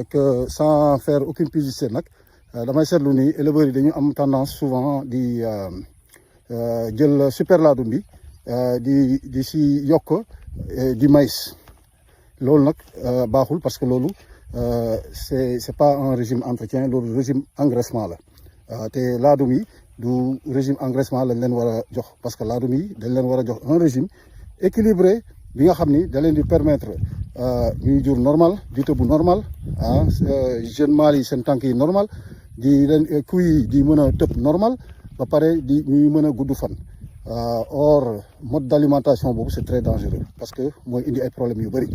que sans faire aucune publicité nag damay seetlu ni éleveurs yi dañu am tendance souvent di jël super laadum bi di si yokk du maïs loolu nag baaxul parce que loolu c'est pas un régime entretien loolu régime engraissement la te laadum yi du régime engraissement lañ leen war a jox parce que laadum yi dañ leen war a jox un régime équilibré bi nga xam ni da leen di permettre ñuy jur normal di tëbu normal jeune mâle yi seen tànk yi normal di leen kuy yi di mën a tëb normal ba pare di ñuy mën a gudd fan or mode d'alimentation boobu c'est très dangereux parce que mooy indi ay problèmes yu bëri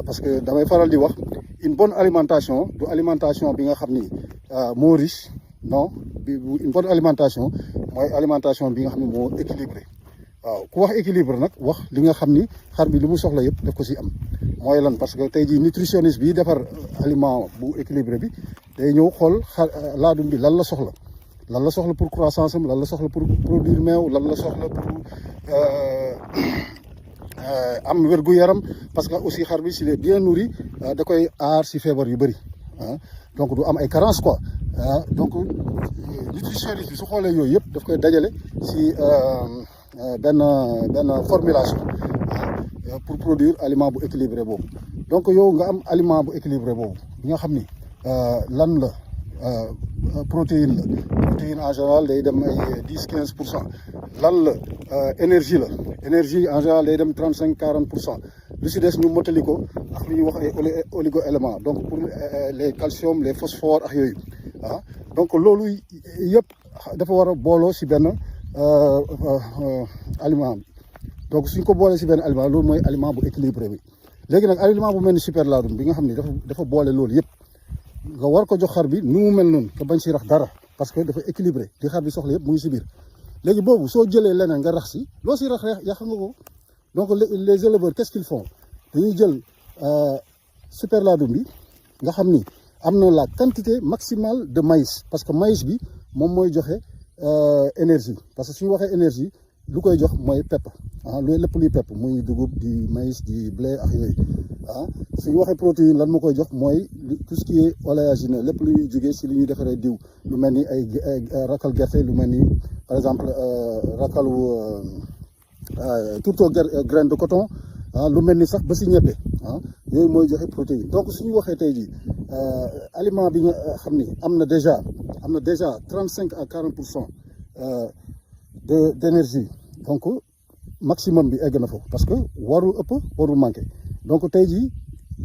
parce que damay faral di wax une bonne alimentation du alimentation bi nga xam ni moo riche non une bonne alimentation mooy alimentation bi nga xam ni moo équilibré waaw ku wax équilibre nag wax li nga xam ni xar bi li mu soxla yëpp daf ko si am mooy lan parce que tey jii nutritionniste bi defar aliment bu équilibré bi day ñëw xool laadum bi lan la soxla pour croissance am lan la soxla pour produire meew lan la soxla pour am wér-gu-yaram parce que aussi xar bi s'il est bien nourri da koy aar si feebar yu bëri donc du am ay carence quoi donc nutritionniste bi su xoolee yooyu yëpp daf koy dajale si benn formulation pour produire aliment bu équilibré boobu donc yow nga am aliment bu équilibré boobu bi nga xam ni lan la protéine en général day dem ay 10-15%. lan la énergie en général day dem 35-40%. lu si des ñu motali ko ak lu ñuy wax ay oligo-éléments donc pour les calcium les phosphores ak yooyu donc loolu yëpp dafa war a booloo si benn aliment bi donc suñ ko boolee si benn aliment loolu mooy aliment bu équilibré bi léegi nag aliment bu mel ni super laadum bi nga xam ni dafa boole loolu yëpp nga war ko jox xar bi nu mu mel noonu nga bañ si rax dara parce que dafa équilibré di xar bi soxla yëpp mu ngi si biir léegi boobu soo jëlee leneen nga rax si loo si rax yàq nga ko donc les éleveurs qu'est-ce qu'ils font dañuy jël super laadum bi nga xam ni am na la quantité maximale de maïs parce que maïs bi moom mooy joxe énergie parce que suñu waxee énergie lu koy jox mooy pepp loolu lépp luy pepp muy dugub di maïs di blé ak yooyu suñu waxee protéine lan moo koy jox mooy tout ce qui est oléagineux lépp lu ñuy jógee si li ñuy defaree diw lu mel ni ay rakal gerte lu mel ni par exemple rakalu tourteau graine de coton lu mel ni sax ba si ñebbe yooyu mooy joxe protéine donc suñu waxee tey jii aliment bi nga xam ni am na déjà 35 à 40% d'énergie donc maximum bi egg na foofu parce que warul ëpp warul manqué donc tey jii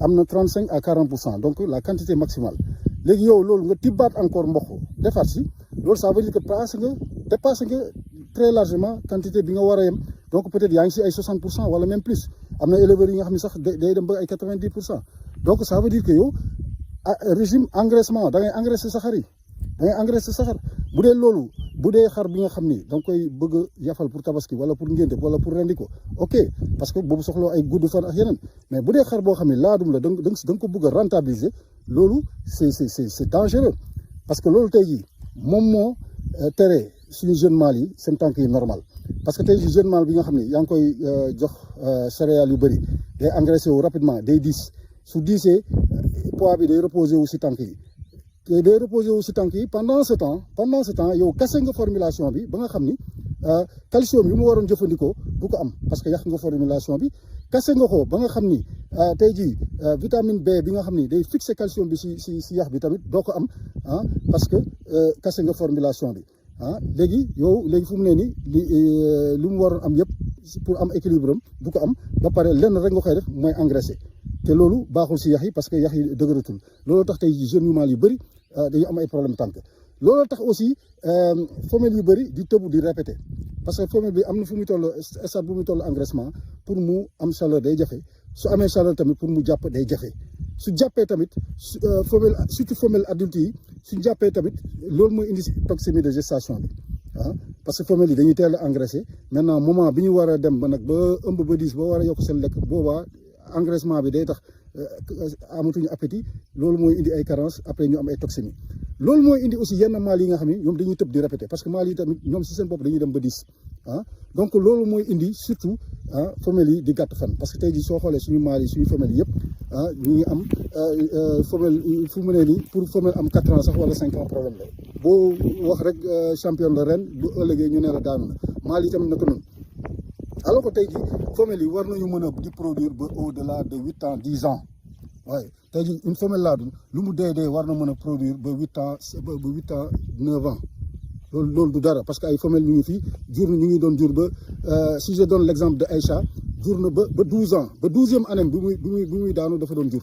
am na 35 à 40% donc la quantité maximale léegi yow loolu nga tibbaat encore mboq defaat si loolu ça veut dire que dépassé nga très largement quantité bi nga war a yem donc peut-être yaa ngi si ay 60% wala même plus am na éleveurs yi nga xam ne sax day dem ba ay 90% donc ça veut dire que yow régime engraissement da ngay engraisser sa xar yi bu dee loolu bu dee xar bi nga xam ni da nga koy bëgg a yafal pour tabaski wala pour ngénte wala pour rendi ko ok parce que boobu soxla ay gudd fan ak yeneen mais bu dee xar boo xam ne laadum la da nga ko bëgg a rentabiliser loolu c'est dangereux parce que loolu tey jii moom moo tere suñu jeune mâle yi seen tànk yi normal parce que tey jii jeune mâle bi nga xam ne yaa ngi koy jox céréales yu bëri day engraissé wu rapidement day diis su diisee poids bi day reposé wu si tànk yi te day reposé wu si tànk yi pendant ce temps yow kase nga formulation bi ba nga xam ni calcium yi mu waroon jëfandikoo du ko am parce que yàq nga formulation bi kase nga ko ba nga xam ni tey jii vitamine B bi nga xam ni day fixer calcium bi si yax bi tamit doo ko am parce que kase nga formulation bi léegi fu mu ne nii li mu waroon am yëpp pour am équilibre am du ko am ba pare lenn rek nga koy def mooy engraisser te loolu baaxul si yax yi parce que yax yi dëgëratul loolu tax tey jeunes yu mâles yu bëri dañu am ay problème tànk loolu tax aussi femelles yu bëri di tëbu di répéter parce que femelle bi am na fu muy toll stade bu muy toll engraissement pour mu am chaleur day jafe su amee chaleur tamit pour mu jàpp day jafe su jàppee tamit femelle surtout femelle adulte yi su jàppee tamit loolu mooy indi toxémie de gestation bi parce que femelles yi dañuy teel a engraisser maintenant moment bi ñu war a dem ba nag ba ëmb ba diis ba war a yokk seen lekk boobaa engraissement bi day tax amatuñu appétit loolu mooy indi ay carence après ñu am ay toxémie loolu mooy indi aussi yenn mâles yi nga xam ne ñoom dañuy tëb di répéter parce que mâles yi tamit ñoom si seen bopp dañuy dem ba diis donc loolu mooy indi surtout femelles yi di gàtt fan parce que tey jii soo xoolee suñu mâles yi suñu femelles yi yëpp ñu ngi am femelle fu mu ne nii pour femelle am 4 ans sax wala 5 ans problème la boo wax rek champion la ren bu ëllëgee ñu ne la daanu na maal itam naka noonu alors que tey jii femelle yi war nañu mën a di produire ba au delà de 8 ans 10 ans waaye tey jii une femelle laadum lu mu dee war na mën a produire ba 8 ans 9 ans loolu du dara parce que ay femelle ñu ngi fii jur na ñu ngi doon jur ba si je donne l' exemple de Aïcha jur na ba 12 ans ba 12e année bi muy daanu dafa doon jur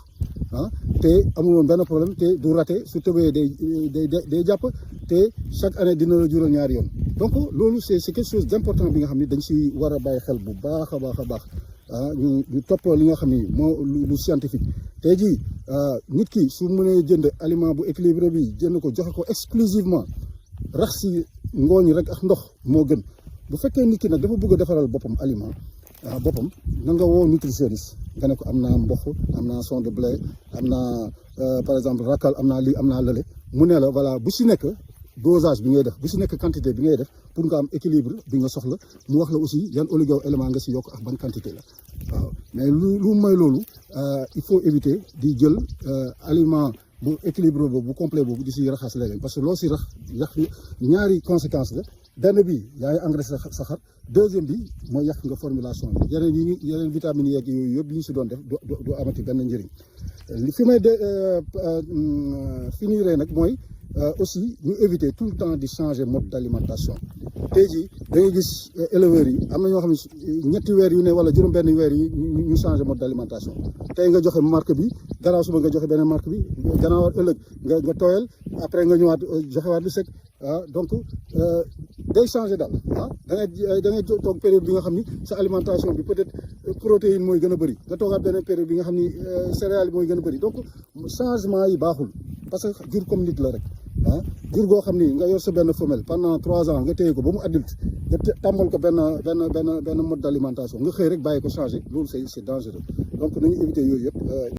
te amul woon benn problème te du raté su tëbee day jàpp te chaque année dina la jural ñaari yoon donc loolu c' est quelque chose d' important bi nga xam ne dañ si war a bàyyi xel bu baax a baax ñu topp li nga xam ni moo lu scientifique tey jii nit ki su mënee jënd aliment bu équilibré bi jënd ko joxe ko exclusivement rax si ngooñ rek ak ndox moo gën bu fekkee nit ki nag dafa bëgg a defaral boppam aliment boppam na nga woo nutritionniste nga ne ko am naa mboq am naa son de blé am naa par exemple rakal am naa lii am naa lële mu ne la voilà bu si nekk dosage bi ngay def bu si nekk quantité bi ngay def pour nga am équilibre bi nga soxla mu wax la aussi yan oligo élément nga si yokk ak ban quantité la waaw mais lu may loolu il faut éviter di jël aliment bu équilibre boobu bu complet boobu di si raxas leneen parce que loo si yàq ñaari conséquence la benn bi yaa ngi engrais sa xar deuxième bi mooy yàq nga formulation bi yeneen vitamines yeeg yooyu yëpp yi ñu si doon def du amati benn njëriñ li fi may finiree nag mooy aussi ñu éviter tout le temps di changer mode d' alimentation tey jii da ngay gis éleveurs yi am na ñoo xam ne ñetti weer yu ne wala juróom-benn weer yi ñu changer mode d' alimentation tey nga joxe marque bi gannaaw suba nga joxe beneen marque bi gannaaw ëllëg nga tooyal après nga ñëwaat joxewaat lu sec donc day changer daal da ngay toog période bi nga xam ni sa alimentation bi peut-être protéine mooy gën a bëri nga toogaat beneen période bi nga xam ni céréales mooy gën a bëri donc changement yi baaxul parce que jur comme nit la rek jur goo xam ni nga yor sa benn femelle pendant 3 ans nga téye ko ba mu adulte nga tàmbal ko benn mode d' alimentation nga xëy rek bàyyi ko changé loolu c'est dangereux donc nañu éviter yooyu yëpp